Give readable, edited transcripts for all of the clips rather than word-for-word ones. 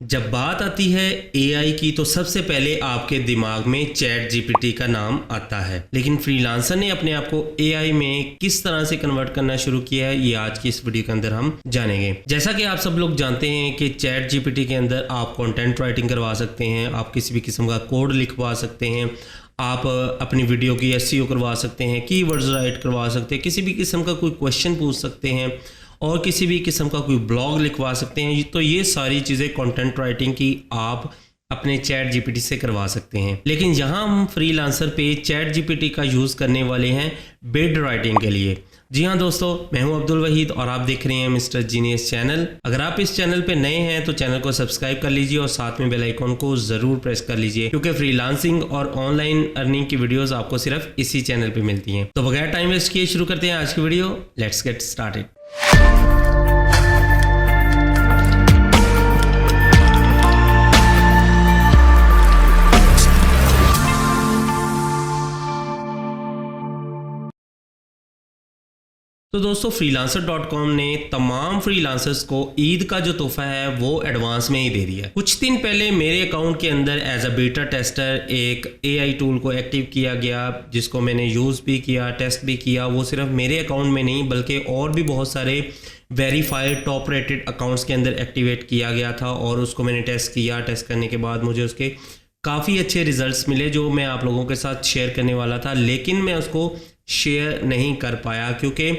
जब बात आती है एआई की तो सबसे पहले आपके दिमाग में चैट जीपीटी का नाम आता है, लेकिन फ्रीलांसर ने अपने आप को एआई में किस तरह से कन्वर्ट करना शुरू किया है ये आज की इस वीडियो के अंदर हम जानेंगे। जैसा कि आप सब लोग जानते हैं कि चैट जीपीटी के अंदर आप कंटेंट राइटिंग करवा सकते हैं, आप किसी भी किस्म का कोड लिखवा सकते हैं, आप अपनी वीडियो की एसईओ करवा सकते हैं, कीवर्ड्स राइट करवा सकते हैं, किसी भी किस्म का कोई क्वेश्चन पूछ सकते हैं और किसी भी किस्म का कोई ब्लॉग लिखवा सकते हैं। तो ये सारी चीज़ें कंटेंट राइटिंग की आप अपने चैट जीपीटी से करवा सकते हैं। लेकिन यहाँ हम फ्रीलांसर पे चैट जीपीटी का यूज़ करने वाले हैं बिड राइटिंग के लिए। जी हाँ दोस्तों, मैं हूँ अब्दुल वहीद और आप देख रहे हैं मिस्टर जीनियस चैनल। अगर आप इस चैनल पे नए हैं तो चैनल को सब्सक्राइब कर लीजिए और साथ में बेल आइकॉन को ज़रूर प्रेस कर लीजिए, क्योंकि फ्रीलांसिंग और ऑनलाइन अर्निंग की वीडियोस आपको सिर्फ इसी चैनल पे मिलती हैं। तो बगैर टाइम वेस्ट किए शुरू करते हैं आज की वीडियो। Let's get started. तो दोस्तों, freelancer.com ने तमाम फ्रीलांसर्स को ईद का जो तोहफा है वो एडवांस में ही दे दिया है। कुछ दिन पहले मेरे अकाउंट के अंदर एज अ बीटा टेस्टर एक एआई टूल को एक्टिव किया गया, जिसको मैंने यूज़ भी किया, टेस्ट भी किया। वो सिर्फ मेरे अकाउंट में नहीं बल्कि और भी बहुत सारे वेरीफाइड टॉप रेटेड अकाउंट्स के अंदर एक्टिवेट किया गया था और उसको मैंने टेस्ट किया। टेस्ट करने के बाद मुझे उसके काफ़ी अच्छे रिजल्ट्स मिले जो मैं आप लोगों के साथ शेयर करने वाला था, लेकिन मैं उसको शेयर नहीं कर पाया क्योंकि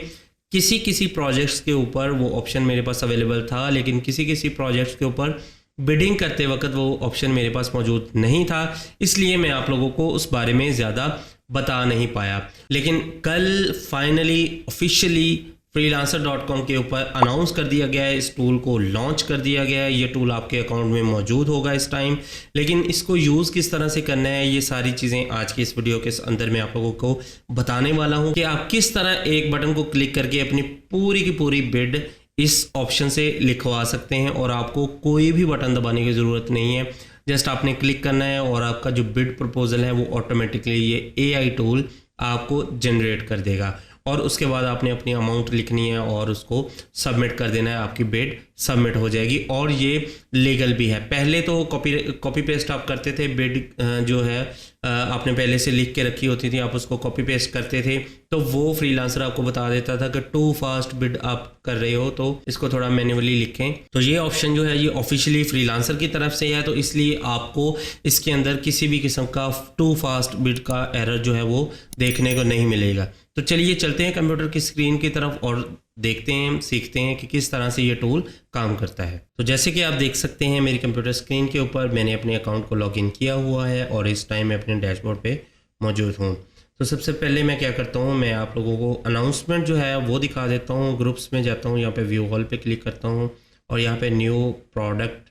किसी प्रोजेक्ट्स के ऊपर वो ऑप्शन मेरे पास अवेलेबल था, लेकिन किसी प्रोजेक्ट्स के ऊपर बिडिंग करते वक्त वो ऑप्शन मेरे पास मौजूद नहीं था। इसलिए मैं आप लोगों को उस बारे में ज़्यादा बता नहीं पाया। लेकिन कल फाइनली ऑफिशियली freelancer.com के ऊपर अनाउंस कर दिया गया है, इस टूल को लॉन्च कर दिया गया है। ये टूल आपके अकाउंट में मौजूद होगा इस टाइम, लेकिन इसको यूज़ किस तरह से करना है ये सारी चीज़ें आज की इस वीडियो के अंदर मैं आप लोगों को बताने वाला हूँ कि आप किस तरह एक बटन को क्लिक करके अपनी पूरी की पूरी बिड इस ऑप्शन से लिखवा सकते हैं और आपको कोई भी बटन दबाने की ज़रूरत नहीं है। जस्ट आपने क्लिक करना है और आपका जो बिड प्रपोजल है वो ऑटोमेटिकली ये एआई टूल आपको जनरेट कर देगा और उसके बाद आपने अपनी अमाउंट लिखनी है और उसको सबमिट कर देना है। आपकी बिड सबमिट हो जाएगी और ये लीगल भी है। पहले तो कॉपी पेस्ट आप करते थे, बिड जो है आपने पहले से लिख के रखी होती थी, आप उसको कॉपी पेस्ट करते थे तो वो फ्रीलांसर आपको बता देता था कि टू फास्ट बिड आप कर रहे हो तो इसको थोड़ा मैन्युअली लिखें। तो ये ऑप्शन जो है ये ऑफिशियली फ्रीलांसर की तरफ से है, तो इसलिए आपको इसके अंदर किसी भी किस्म का टू फास्ट बिड का एरर जो है वो देखने को नहीं मिलेगा। तो चलिए चलते हैं कंप्यूटर की स्क्रीन की तरफ और देखते हैं, सीखते हैं कि किस तरह से ये टूल काम करता है। तो जैसे कि आप देख सकते हैं मेरी कंप्यूटर स्क्रीन के ऊपर मैंने अपने अकाउंट को लॉगिन किया हुआ है और इस टाइम मैं अपने डैशबोर्ड पे मौजूद हूँ। तो सबसे पहले मैं क्या करता हूँ, मैं आप लोगों को अनाउंसमेंट जो है वो दिखा देता हूँ। ग्रुप्स में जाता हूँ, यहाँ पे व्यू हॉल पे क्लिक करता हूँ और यहाँ पे न्यू प्रोडक्ट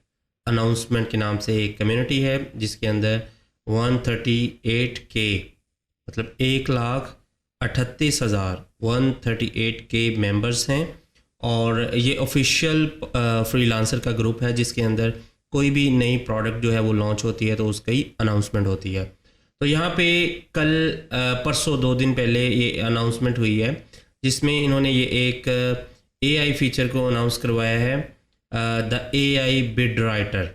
अनाउंसमेंट के नाम से एक कम्युनिटी है जिसके अंदर 138K मतलब 1,38,138K मेंबर्स हैं और ये ऑफिशियल फ्रीलांसर का ग्रुप है जिसके अंदर कोई भी नई प्रोडक्ट जो है वो लॉन्च होती है तो उसकी अनाउंसमेंट होती है। तो यहाँ पे कल परसों 2 दिन पहले ये अनाउंसमेंट हुई है जिसमें इन्होंने ये एक एआई फीचर को अनाउंस करवाया है, द एआई बिड राइटर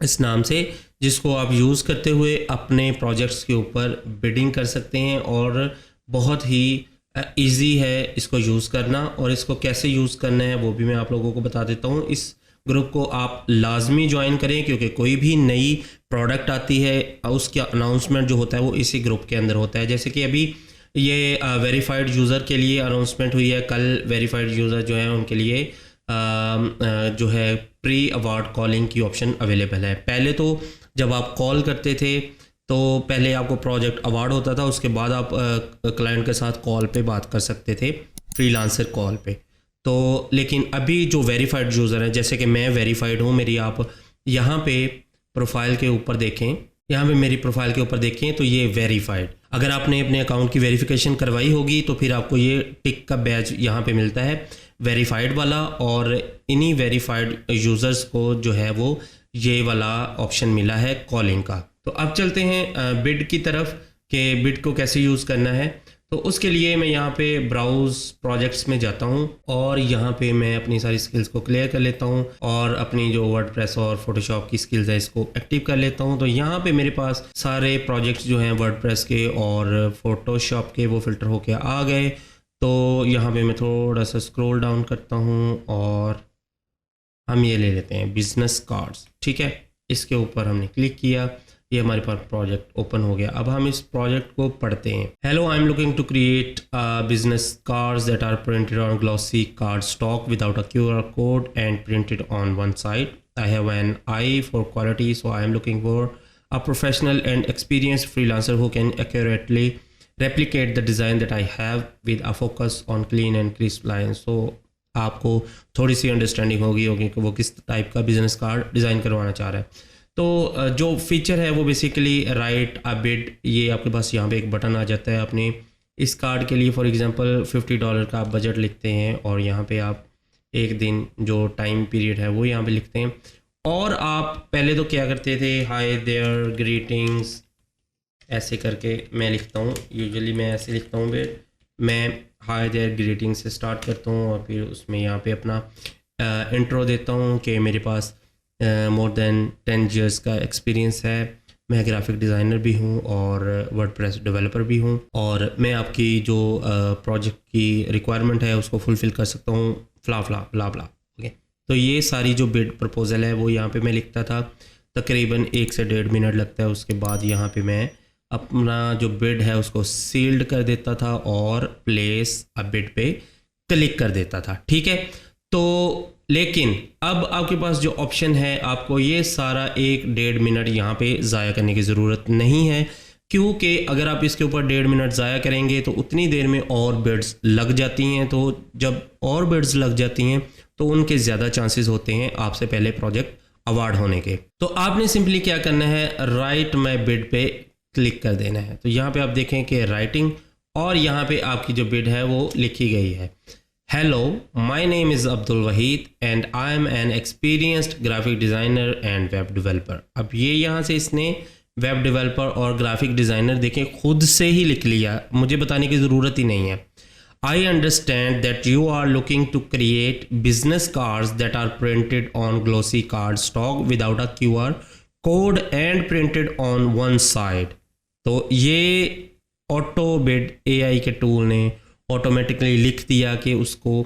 इस नाम से, जिसको आप यूज़ करते हुए अपने प्रोजेक्ट्स के ऊपर बिडिंग कर सकते हैं और बहुत ही इजी है इसको यूज़ करना। और इसको कैसे यूज़ करना है वो भी मैं आप लोगों को बता देता हूँ। इस ग्रुप को आप लाजमी ज्वाइन करें क्योंकि कोई भी नई प्रोडक्ट आती है उसका अनाउंसमेंट जो होता है वो इसी ग्रुप के अंदर होता है। जैसे कि अभी ये वेरीफाइड यूज़र के लिए अनाउंसमेंट हुई है, कल वेरीफाइड यूज़र जो है उनके लिए जो है प्री अवार्ड कॉलिंग की ऑप्शन अवेलेबल है। पहले तो जब आप कॉल करते थे तो पहले आपको प्रोजेक्ट अवार्ड होता था, उसके बाद आप क्लाइंट के साथ कॉल पे बात कर सकते थे, फ्रीलांसर कॉल पे। तो लेकिन अभी जो वेरीफाइड यूज़र हैं, जैसे कि मैं वेरीफाइड हूँ, मेरी आप यहाँ पे प्रोफाइल के ऊपर देखें, यहाँ पे मेरी प्रोफाइल के ऊपर देखें तो ये वेरीफाइड। अगर आपने अपने अकाउंट की वेरिफिकेशन करवाई होगी तो फिर आपको ये टिक का बैज यहाँ पे मिलता है वेरीफाइड वाला, और इन्हीं वेरीफाइड यूज़र्स को जो है वो ये वाला ऑप्शन मिला है कॉलिंग का। तो अब चलते हैं बिड की तरफ कि बिड को कैसे यूज़ करना है। तो उसके लिए मैं यहाँ पे ब्राउज प्रोजेक्ट्स में जाता हूँ और यहाँ पे मैं अपनी सारी स्किल्स को क्लियर कर लेता हूँ और अपनी जो वर्डप्रेस और फोटोशॉप की स्किल्स है इसको एक्टिव कर लेता हूँ। तो यहाँ पे मेरे पास सारे प्रोजेक्ट्स जो हैं वर्डप्रेस के और फोटोशॉप के वो फ़िल्टर होके आ गए। तो यहाँ पे मैं थोड़ा सा स्क्रॉल डाउन करता हूँ और हम ये ले लेते हैं बिजनेस कार्ड्स, ठीक है। इसके ऊपर हमने क्लिक किया, ये हमारे पास प्रोजेक्ट ओपन हो गया। अब हम इस प्रोजेक्ट को पढ़ते हैं। Hello, I am looking to create business cards that are printed on glossy card stock without a QR code and printed on one side. I have an eye for quality, so I am looking for a professional and experienced freelancer who can accurately replicate the design that I have with a focus on clean and crisp lines। so आपको थोड़ी सी understanding होगी कि वो किस type का business card design करवाना चाह रहा है। तो जो फीचर है वो बेसिकली राइट अ बिड, ये आपके पास यहाँ पे एक बटन आ जाता है। अपने इस कार्ड के लिए फॉर एग्जांपल $50 का आप बजट लिखते हैं और यहाँ पे आप एक दिन जो टाइम पीरियड है वो यहाँ पे लिखते हैं। और आप पहले तो क्या करते थे, हाय देयर ग्रीटिंग्स ऐसे करके मैं लिखता हूँ। यूजुअली मैं ऐसे लिखता हूँ, मैं हाय देयर ग्रीटिंग्स से स्टार्ट करता हूँ और फिर उसमें यहाँ पे अपना इंट्रो देता हूँ कि मेरे पास मोर देन 10 years का एक्सपीरियंस है, मैं ग्राफिक डिज़ाइनर भी हूँ और वर्डप्रेस डेवलपर भी हूँ और मैं आपकी जो प्रोजेक्ट की रिक्वायरमेंट है उसको फुलफ़िल कर सकता हूँ, फ्ला फ्ला ब्ला ब्ला। ओके, तो ये सारी जो बिड प्रपोज़ल है वो यहाँ पे मैं लिखता था। तकरीबन 1 से 1.5 मिनट लगता है। उसके बाद यहाँ पे मैं अपना जो बिड है उसको सील्ड कर देता था और प्लेस अ बिड पे क्लिक कर देता था, ठीक है। तो लेकिन अब आपके पास जो ऑप्शन है, आपको ये सारा 1-1.5 मिनट यहाँ पे ज़ाया करने की ज़रूरत नहीं है, क्योंकि अगर आप इसके ऊपर 1.5 मिनट ज़ाया करेंगे तो उतनी देर में और बिड्स लग जाती हैं। तो जब और बिड्स लग जाती हैं तो उनके ज़्यादा चांसेस होते हैं आपसे पहले प्रोजेक्ट अवार्ड होने के। तो आपने सिंपली क्या करना है, राइट माई बिड पे क्लिक कर देना है। तो यहाँ पे आप देखें कि राइटिंग और यहाँ पे आपकी जो बिड है वो लिखी गई है। Hello, my name is Abdul Waheed and I am N experienced graphic designer and web developer. अब ये यहाँ से इसने वेब डेवलपर और ग्राफिक डिज़ाइनर देखें खुद से ही लिख लिया, मुझे बताने की ज़रूरत ही नहीं है। I understand that you are looking to create business cards that are printed on glossy card stock without a QR code and printed on one side। तो ये ऑटो बिड AI के टूल ने ऑटोमेटिकली लिख दिया कि उसको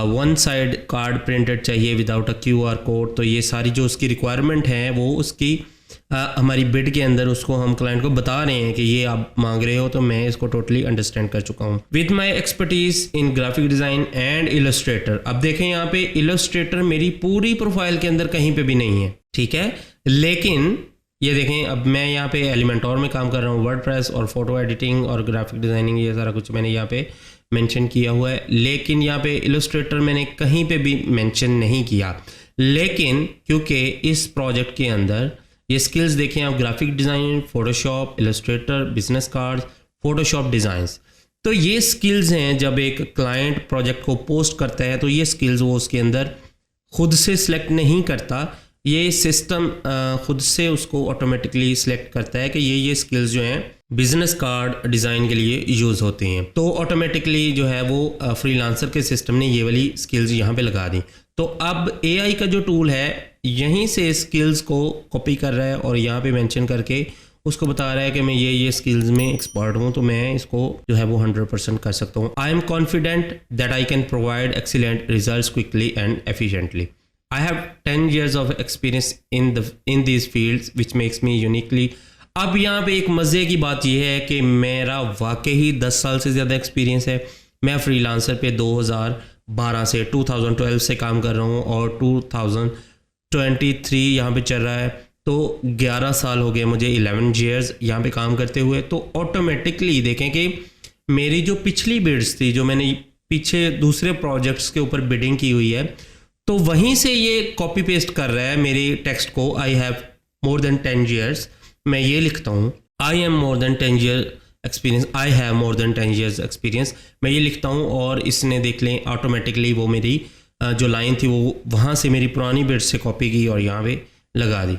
one side card printed चाहिए without a QR code. तो ये सारी जो उसकी रिक्वायरमेंट है वो उसकी हमारी बिड के अंदर उसको हम क्लाइंट को बता रहे हैं कि ये आप मांग रहे हो। तो मैं इसको टोटली अंडरस्टैंड कर चुका हूँ। With my expertise in graphic design and Illustrator. अब देखें यहाँ पे इलस्ट्रेटर मेरी पूरी प्रोफाइल के अंदर कहीं पे भी नहीं है, ठीक है। लेकिन ये देखें, अब मैं यहाँ पे एलिमेंटोर में काम कर रहा हूँ, वर्डप्रेस और फोटो एडिटिंग और ग्राफिक डिज़ाइनिंग ये सारा कुछ मैंने यहाँ पे मेंशन किया हुआ है। लेकिन यहाँ पे इलस्ट्रेटर मैंने कहीं पे भी मेंशन नहीं किया। लेकिन क्योंकि इस प्रोजेक्ट के अंदर ये स्किल्स देखें आप, graphic design, Photoshop, Illustrator, business cards, Photoshop designs, तो ये स्किल्स हैं। जब एक क्लाइंट प्रोजेक्ट को पोस्ट करता है तो ये स्किल्स वो उसके अंदर खुद से सिलेक्ट नहीं करता, ये सिस्टम खुद से उसको ऑटोमेटिकली सिलेक्ट करता है कि ये स्किल्स जो हैं बिजनेस कार्ड डिज़ाइन के लिए यूज़ होते हैं। तो ऑटोमेटिकली जो है वो फ्रीलांसर के सिस्टम ने ये वाली स्किल्स यहाँ पे लगा दी। तो अब AI का जो टूल है यहीं से स्किल्स को कॉपी कर रहा है और यहाँ पे मेंशन करके उसको बता रहा है कि मैं ये स्किल्स में एक्सपर्ट हूँ, तो मैं इसको जो है वो 100% कर सकता हूँ। I am confident that I can provide excellent results quickly and efficiently. I have 10 years of experience in these fields which makes me uniquely। अब यहाँ पे एक मज़े की बात यह है कि मेरा वाकई ही 10 साल से ज़्यादा एक्सपीरियंस है। मैं फ्रीलांसर पे 2012 से 2012 से काम कर रहा हूँ और 2023 यहाँ पे चल रहा है। तो 11 साल हो गए मुझे, 11 years यहाँ पे काम करते हुए। तो ऑटोमेटिकली देखें कि मेरी जो पिछली बिड्स थी, जो मैंने पीछे दूसरे प्रोजेक्ट्स के ऊपर बिडिंग की हुई है, तो वहीं से ये कॉपी पेस्ट कर रहा है मेरी टेक्स्ट को। I have more than 10 years, मैं ये लिखता हूँ I am more than 10 years experience, I have more than 10 years experience, मैं ये लिखता हूँ और इसने देख लें ऑटोमेटिकली वो मेरी जो लाइन थी वो वहाँ से मेरी पुरानी बिट से कॉपी की और यहाँ पे लगा दी।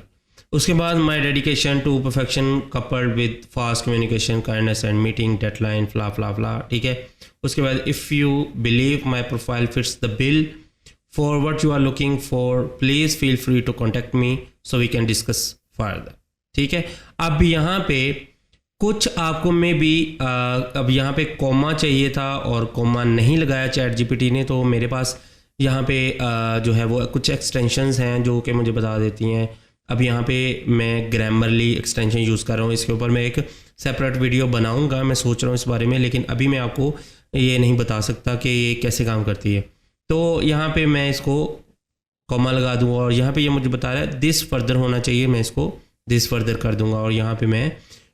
उसके बाद my dedication to perfection coupled with fast communication kindness and meeting deadline फ्ला फ्ला फ्ला, ठीक है। उसके बाद if you believe my profile fits the bill for what you are looking for please feel free to contact me so we can discuss further, ठीक है। अब यहाँ पे कुछ आपको में भी अब यहाँ पे कॉमा चाहिए था और कॉमा नहीं लगाया ChatGPT ने, तो मेरे पास यहाँ पे जो है वो कुछ एक्सटेंशंस हैं जो कि मुझे बता देती हैं। अब यहाँ पे मैं ग्रामरली एक्सटेंशन यूज़ कर रहा हूँ, इसके ऊपर मैं एक सेपरेट वीडियो बनाऊँगा, मैं सोच रहा हूँ इस बारे में, लेकिन अभी मैं आपको ये नहीं बता सकता कि ये कैसे काम करती है। तो यहाँ पे मैं इसको कॉमा लगा दूँगा और यहाँ पे ये मुझे बता रहा है दिस फर्दर होना चाहिए, मैं इसको दिस फर्दर कर दूँगा और यहाँ पे मैं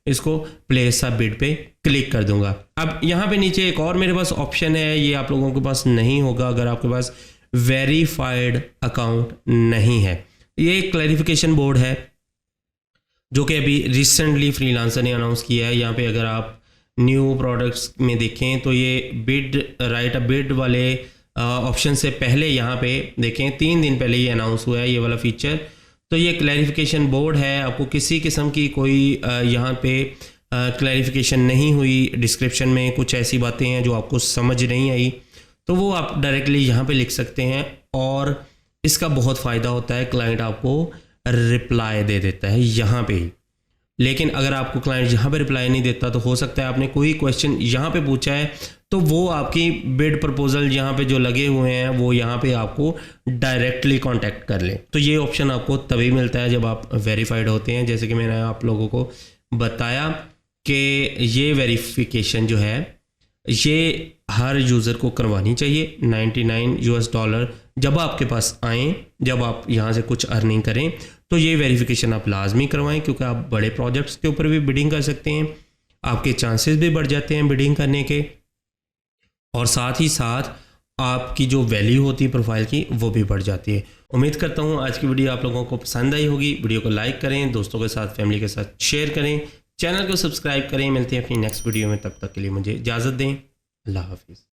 इसको प्लेस अ बिड पे क्लिक कर दूँगा। अब यहाँ पे नीचे एक और मेरे पास ऑप्शन है, ये आप लोगों के पास नहीं होगा अगर आपके पास वेरीफाइड अकाउंट नहीं है। ये एक क्लैरिफिकेशन बोर्ड है जो कि अभी रिसेंटली फ्रीलांसर ने अनाउंस किया है। यहाँ पे अगर आप न्यू प्रोडक्ट्स में देखें तो ये बिड राइट अ बिड वाले ऑप्शन से पहले यहाँ पे देखें 3 दिन पहले ये अनाउंस हुआ है ये वाला फीचर। तो ये क्लैरिफिकेशन बोर्ड है, आपको किसी किस्म की कोई यहाँ पे क्लैरिफिकेशन नहीं हुई, डिस्क्रिप्शन में कुछ ऐसी बातें हैं जो आपको समझ नहीं आई, तो वो आप डायरेक्टली यहाँ पे लिख सकते हैं और इसका बहुत फ़ायदा होता है। क्लाइंट आपको रिप्लाई दे देता है यहाँ पे ही, लेकिन अगर आपको क्लाइंट यहाँ पे रिप्लाई नहीं देता तो हो सकता है आपने कोई क्वेश्चन यहाँ पे पूछा है तो वो आपकी बिड प्रपोजल यहाँ पे जो लगे हुए हैं वो यहाँ पे आपको डायरेक्टली कांटेक्ट कर ले। तो ये ऑप्शन आपको तभी मिलता है जब आप वेरीफाइड होते हैं। जैसे कि मैंने आप लोगों को बताया कि ये वेरिफिकेशन जो है ये हर यूज़र को करवानी चाहिए। $99 जब आपके पास आएँ, जब आप यहाँ से कुछ अर्निंग करें तो ये वेरिफिकेशन आप लाजमी करवाएं, क्योंकि आप बड़े प्रोजेक्ट्स के ऊपर भी बिडिंग कर सकते हैं, आपके चांसेस भी बढ़ जाते हैं बिडिंग करने के, और साथ ही साथ आपकी जो वैल्यू होती है प्रोफाइल की वो भी बढ़ जाती है। उम्मीद करता हूँ आज की वीडियो आप लोगों को पसंद आई होगी। वीडियो को लाइक करें, दोस्तों के साथ, फैमिली के साथ शेयर करें, चैनल को सब्सक्राइब करें। मिलते हैं अपनी नेक्स्ट वीडियो में, तब तक के लिए मुझे इजाज़त दें। अल्लाह हाफिज़।